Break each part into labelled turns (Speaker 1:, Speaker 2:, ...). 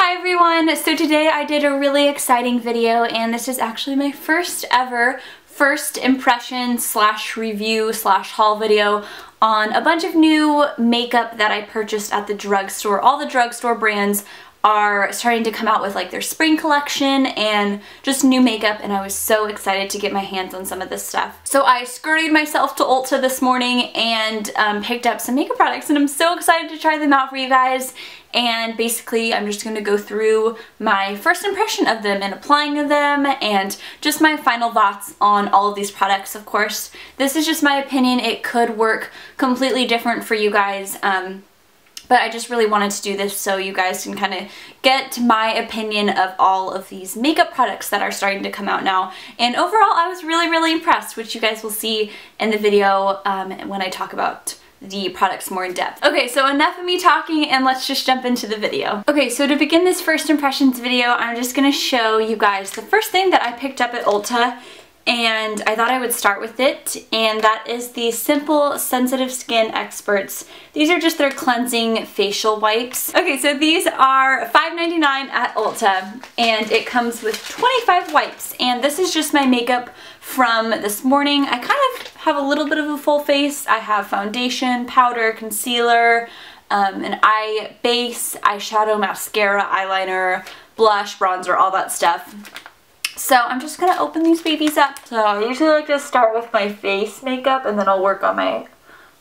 Speaker 1: Hi everyone! So today I did a really exciting video, and this is actually my first ever first impression slash review slash haul video on a bunch of new makeup that I purchased at the drugstore. All the drugstore brands are starting to come out with like their spring collection and just new makeup, and I was so excited to get my hands on some of this stuff. So I scurried myself to Ulta this morning and picked up some makeup products, and I'm so excited to try them out for you guys. And basically I'm just going to go through my first impression of them and applying them and just my final thoughts on all of these products. Of course, this is just my opinion. It could work completely different for you guys. But I just really wanted to do this so you guys can kind of get my opinion of all of these makeup products that are starting to come out now. And overall, I was really impressed, which you guys will see in the video when I talk about the products more in depth. Okay, so enough of me talking and let's just jump into the video. Okay, so to begin this first impressions video, I'm just gonna show you guys the first thing that I picked up at Ulta, and I thought I would start with it, and that is the Simple Sensitive Skin Experts. These are just their cleansing facial wipes. Okay, so these are $5.99 at Ulta, and it comes with 25 wipes, and this is just my makeup from this morning. I kind of have a little bit of a full face. I have foundation, powder, concealer, an eye base, eyeshadow, mascara, eyeliner, blush, bronzer, all that stuff. So I'm just going to open these babies up. So I usually like to start with my face makeup and then I'll work on my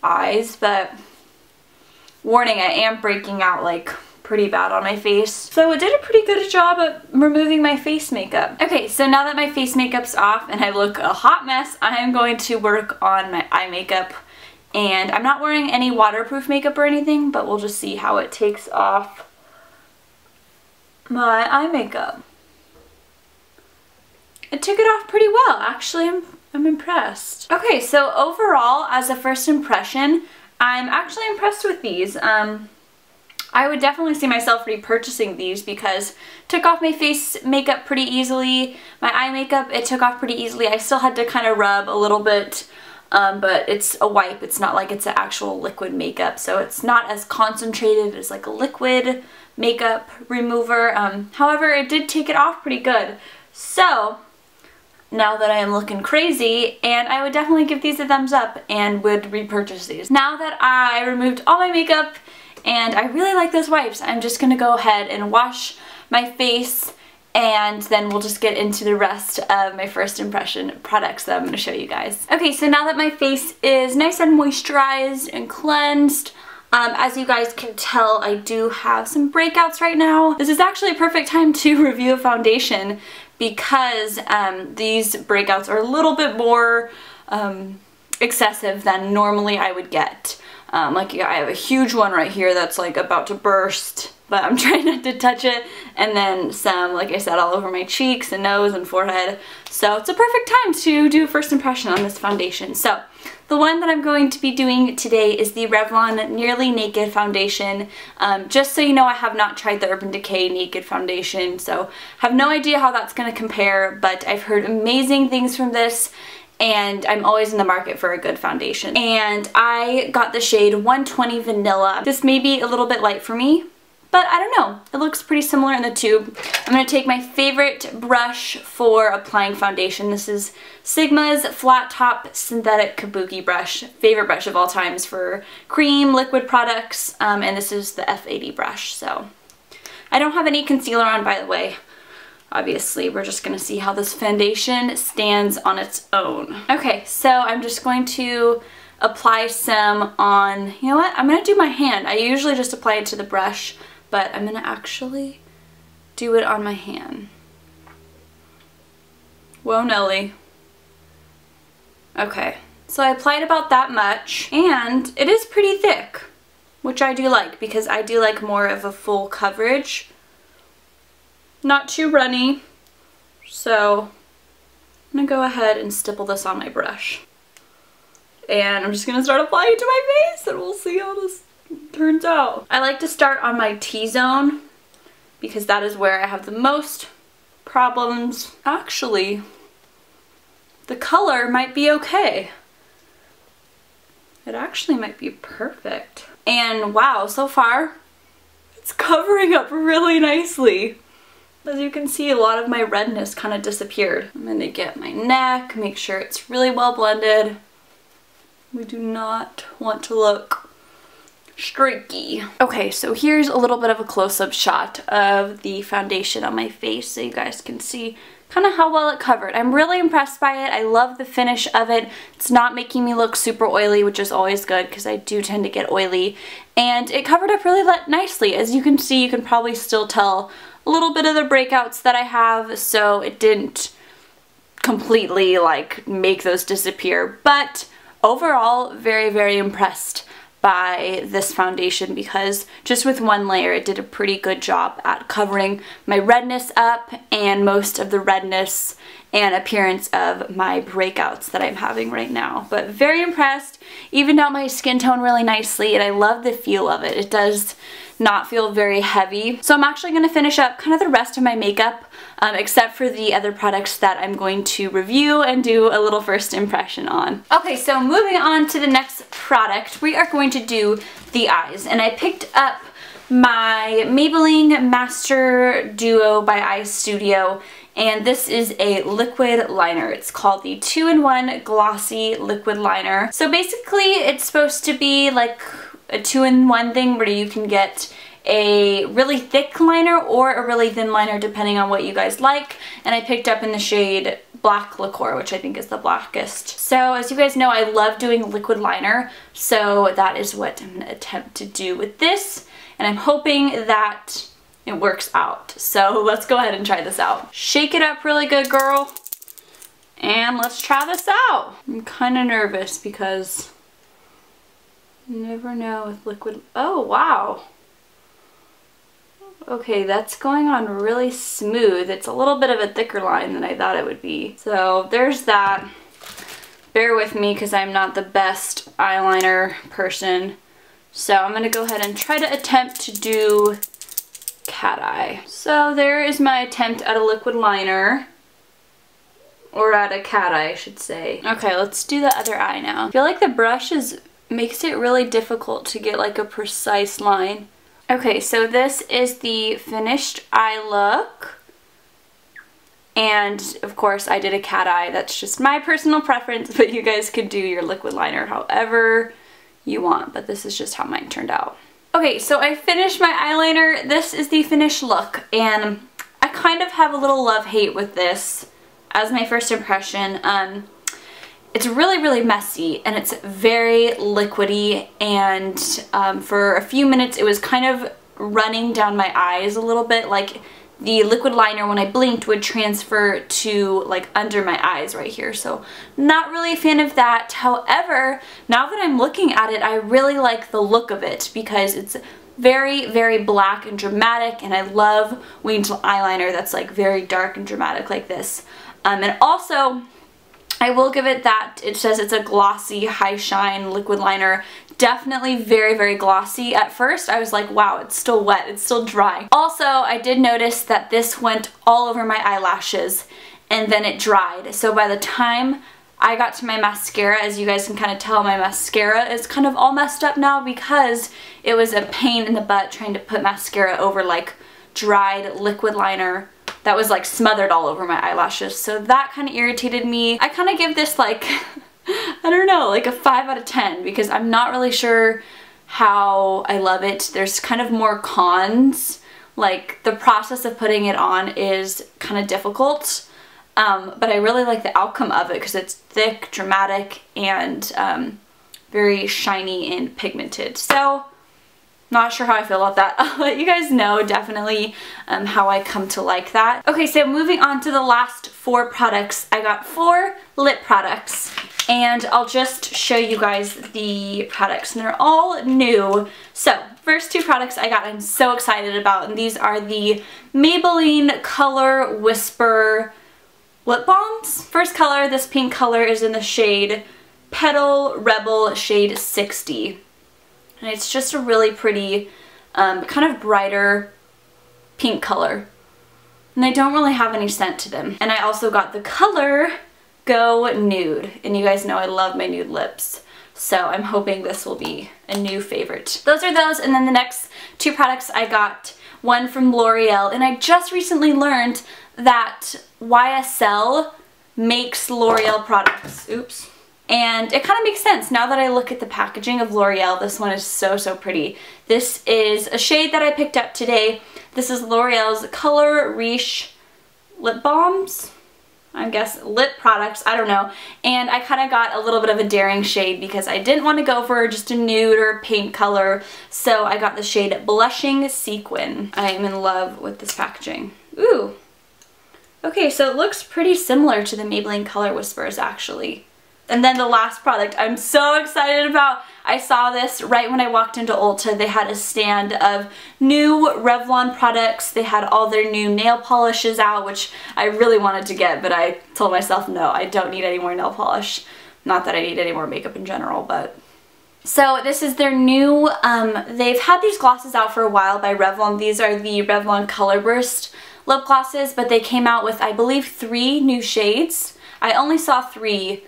Speaker 1: eyes, but warning, I am breaking out like pretty bad on my face. So it did a pretty good job at removing my face makeup. Okay, so now that my face makeup's off and I look a hot mess, I am going to work on my eye makeup. And I'm not wearing any waterproof makeup or anything, but we'll just see how it takes off my eye makeup. It took it off pretty well, actually. I'm impressed. Okay, so overall, as a first impression, I'm actually impressed with these. I would definitely see myself repurchasing these because it took off my face makeup pretty easily. My eye makeup, it took off pretty easily. I still had to kind of rub a little bit, but it's a wipe. It's not like it's an actual liquid makeup, so it's not as concentrated as like a liquid makeup remover. However, it did take it off pretty good. So now that I am looking crazy, and I would definitely give these a thumbs up and would repurchase these. Now that I removed all my makeup and I really like those wipes, I'm just gonna go ahead and wash my face, and then we'll just get into the rest of my first impression products that I'm gonna show you guys. Okay, so now that my face is nice and moisturized and cleansed, as you guys can tell, I do have some breakouts right now. This is actually a perfect time to review a foundation because these breakouts are a little bit more excessive than normally I would get. Like I have a huge one right here that's like about to burst, but I'm trying not to touch it, and then some, like I said, all over my cheeks and nose and forehead. So it's a perfect time to do a first impression on this foundation. So the one that I'm going to be doing today is the Revlon Nearly Naked Foundation. Just so you know, I have not tried the Urban Decay Naked Foundation, so have no idea how that's going to compare, but I've heard amazing things from this, and I'm always in the market for a good foundation. And I got the shade 120 Vanilla. This may be a little bit light for me, but I don't know. It looks pretty similar in the tube. I'm going to take my favorite brush for applying foundation. This is Sigma's Flat Top Synthetic Kabuki brush. Favorite brush of all times for cream, liquid products, and this is the F80 brush. So I don't have any concealer on, by the way. Obviously, we're just going to see how this foundation stands on its own. Okay, so I'm just going to apply some on, you know what? I'm going to do my hand. I usually just apply it to the brush, but I'm going to actually do it on my hand. Whoa, Nelly. Okay, so I applied about that much, and it is pretty thick, which I do like because I do like more of a full coverage. Not too runny, so I'm going to go ahead and stipple this on my brush. And I'm just going to start applying it to my face, and we'll see how this turns out. I like to start on my T-zone because that is where I have the most problems. Actually, the color might be okay. It actually might be perfect. And wow, so far It's covering up really nicely. As you can see, a lot of my redness kind of disappeared. I'm gonna get my neck, make sure it's really well blended. We do not want to look streaky. Okay, so here's a little bit of a close-up shot of the foundation on my face so you guys can see kind of how well it covered. I'm really impressed by it. I love the finish of it. It's not making me look super oily, which is always good because I do tend to get oily. And it covered up really nicely. As you can see, you can probably still tell a little bit of the breakouts that I have, so it didn't completely like make those disappear. But overall, very, very impressed by this foundation because just with one layer it did a pretty good job at covering my redness up and most of the redness and appearance of my breakouts that I'm having right now. But very impressed, evened out my skin tone really nicely, and I love the feel of it. It does not feel very heavy. So I'm actually going to finish up kind of the rest of my makeup except for the other products that I'm going to review and do a little first impression on. Okay, so moving on to the next product, we are going to do the eyes. And I picked up my Maybelline MasterDuo by Eye Studio, and this is a liquid liner. It's called the 2-in-1 Glossy Liquid Liner. So basically it's supposed to be like a 2-in-1 thing where you can get a really thick liner or a really thin liner depending on what you guys like, and I picked up in the shade Black Lacquer, which I think is the blackest. So as you guys know, I love doing liquid liner, so that is what I'm going to attempt to do with this, and I'm hoping that it works out. So let's go ahead and try this out. Shake it up really good, girl, and let's try this out. I'm kind of nervous because you never know with liquid. Oh wow. Okay, that's going on really smooth. It's a little bit of a thicker line than I thought it would be. So there's that. Bear with me because I'm not the best eyeliner person. So I'm going to go ahead and try to attempt to do cat eye. So there is my attempt at a liquid liner. Or at a cat eye, I should say. Okay, let's do the other eye now. I feel like the brush makes it really difficult to get like a precise line. Okay, so this is the finished eye look, and of course I did a cat eye. That's just my personal preference, but you guys could do your liquid liner however you want, but this is just how mine turned out. Okay, so I finished my eyeliner. This is the finished look, and I kind of have a little love-hate with this as my first impression. It's really, really messy, and it's very liquidy, and for a few minutes it was kind of running down my eyes a little bit, like the liquid liner when I blinked would transfer to like under my eyes right here, so not really a fan of that. However, now that I'm looking at it, I really like the look of it because it's very, very black and dramatic, and I love winged eyeliner that's like very dark and dramatic like this. And also, I will give it that it says it's a glossy, high shine liquid liner. Definitely very, very glossy. At first I was like, wow, it's still wet, it's still dry. Also, I did notice that this went all over my eyelashes and then it dried. So by the time I got to my mascara, as you guys can kind of tell, my mascara is kind of all messed up now because it was a pain in the butt trying to put mascara over like dried liquid liner that was like smothered all over my eyelashes. So that kind of irritated me. I kind of give this like, I don't know, like a 5 out of 10 because I'm not really sure how I love it. There's kind of more cons. Like the process of putting it on is kind of difficult. But I really like the outcome of it because it's thick, dramatic, and very shiny and pigmented. So not sure how I feel about that. I'll let you guys know definitely how I come to like that. Okay, so moving on to the last 4 products. I got 4 lip products, and I'll just show you guys the products, and they're all new. So first 2 products I got I'm so excited about, and these are the Maybelline Color Whisper lip balms. First color, this pink color, is in the shade Petal Rebel shade 60. And it's just a really pretty, kind of brighter pink color. And they don't really have any scent to them. And I also got the color Go Nude. And you guys know I love my nude lips. So I'm hoping this will be a new favorite. Those are those, and then the next two products I got, one from L'Oreal, and I just recently learned that YSL makes L'Oreal products. Oops. And it kind of makes sense now that I look at the packaging of L'Oreal. This one is so, so pretty. This is a shade that I picked up today. This is L'Oreal's Color Riche lip balms. I guess lip products, I don't know. And I kind of got a little bit of a daring shade because I didn't want to go for just a nude or a pink color. So I got the shade Blushing Sequin. I am in love with this packaging. Ooh. Okay, so it looks pretty similar to the Maybelline Color Whispers actually. And then the last product I'm so excited about. I saw this right when I walked into Ulta. They had a stand of new Revlon products. They had all their new nail polishes out, which I really wanted to get, but I told myself, no, I don't need any more nail polish. Not that I need any more makeup in general, but... So this is their new, they've had these glosses out for a while by Revlon. These are the Revlon Color Burst lip glosses, but they came out with, I believe, 3 new shades. I only saw 3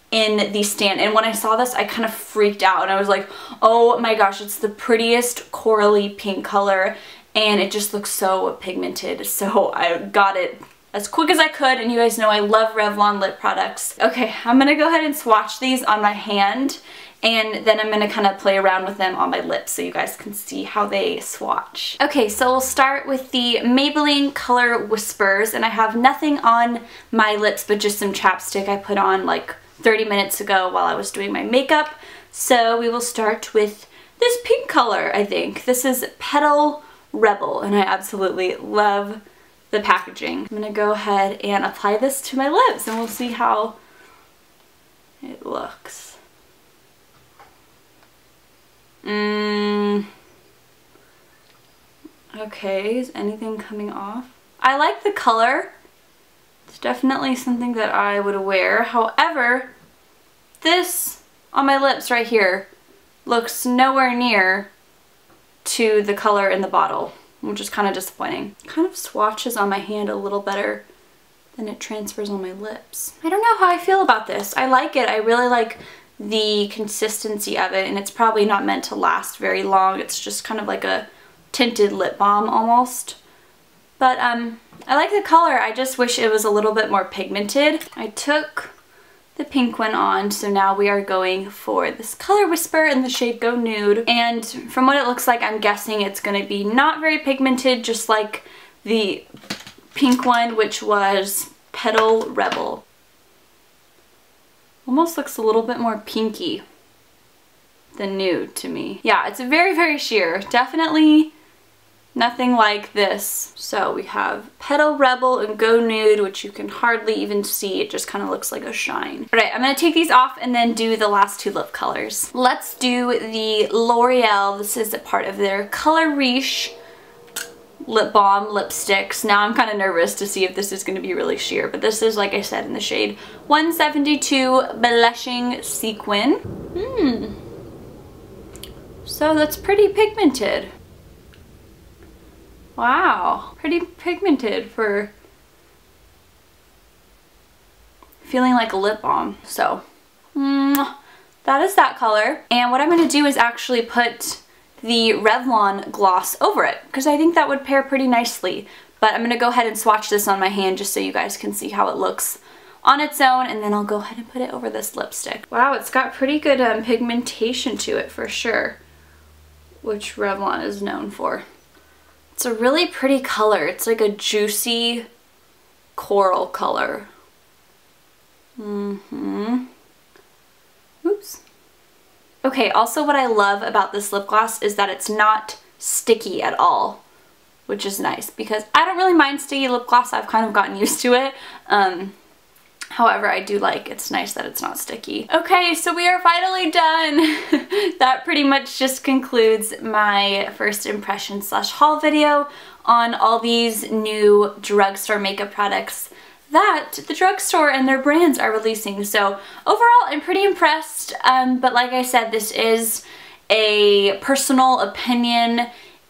Speaker 1: in the stand, and when I saw this I kind of freaked out and I was like, oh my gosh, it's the prettiest corally pink color and it just looks so pigmented. So I got it as quick as I could, and you guys know I love Revlon lip products. Okay, I'm gonna go ahead and swatch these on my hand, and then I'm gonna kind of play around with them on my lips so you guys can see how they swatch. Okay, so we'll start with the Maybelline Color Whispers, and I have nothing on my lips but just some chapstick I put on like 30 minutes ago while I was doing my makeup. So we will start with this pink color, I think. This is Petal Rebel, and I absolutely love the packaging. I'm gonna go ahead and apply this to my lips and we'll see how it looks. Okay, is anything coming off? I like the color. It's definitely something that I would wear. However, this on my lips right here looks nowhere near to the color in the bottle, which is kind of disappointing. It kind of swatches on my hand a little better than it transfers on my lips. I don't know how I feel about this. I like it. I really like the consistency of it, and it's probably not meant to last very long. It's just kind of like a tinted lip balm almost. But I like the color. I just wish it was a little bit more pigmented. I took the pink one on, so now we are going for this Color Whisper in the shade Go Nude. And from what it looks like, I'm guessing it's going to be not very pigmented, just like the pink one, which was Petal Rebel. Almost looks a little bit more pinky than nude to me. Yeah, it's very, very sheer. Definitely nothing like this. So we have Petal Rebel and Go Nude, which you can hardly even see. It just kind of looks like a shine. All right, I'm going to take these off and then do the last 2 lip colors. Let's do the L'Oreal. This is a part of their Color Riche lip balm lipsticks. Now I'm kind of nervous to see if this is going to be really sheer, but this is, like I said, in the shade 172 Blushing Sequin. So that's pretty pigmented. Wow, pretty pigmented for feeling like a lip balm. So that is that color. And what I'm going to do is actually put the Revlon gloss over it, because I think that would pair pretty nicely. But I'm going to go ahead and swatch this on my hand just so you guys can see how it looks on its own, and then I'll go ahead and put it over this lipstick. Wow, it's got pretty good pigmentation to it for sure, which Revlon is known for. It's a really pretty color. It's like a juicy coral color. Oops. Okay, also what I love about this lip gloss is that it's not sticky at all, which is nice because I don't really mind sticky lip gloss. I've kind of gotten used to it. However, I do like it's nice that it's not sticky. Okay, so we are finally done. That pretty much just concludes my first impression / haul video on all these new drugstore makeup products that the drugstore and their brands are releasing. So overall, I'm pretty impressed, but like I said, this is a personal opinion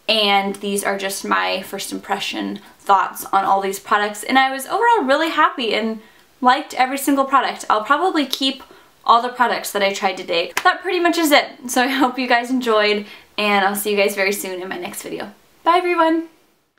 Speaker 1: and these are just my first impression thoughts on all these products, and I was overall really happy and liked every single product. I'll probably keep all the products that I tried today. That pretty much is it. So I hope you guys enjoyed, and I'll see you guys very soon in my next video. Bye everyone!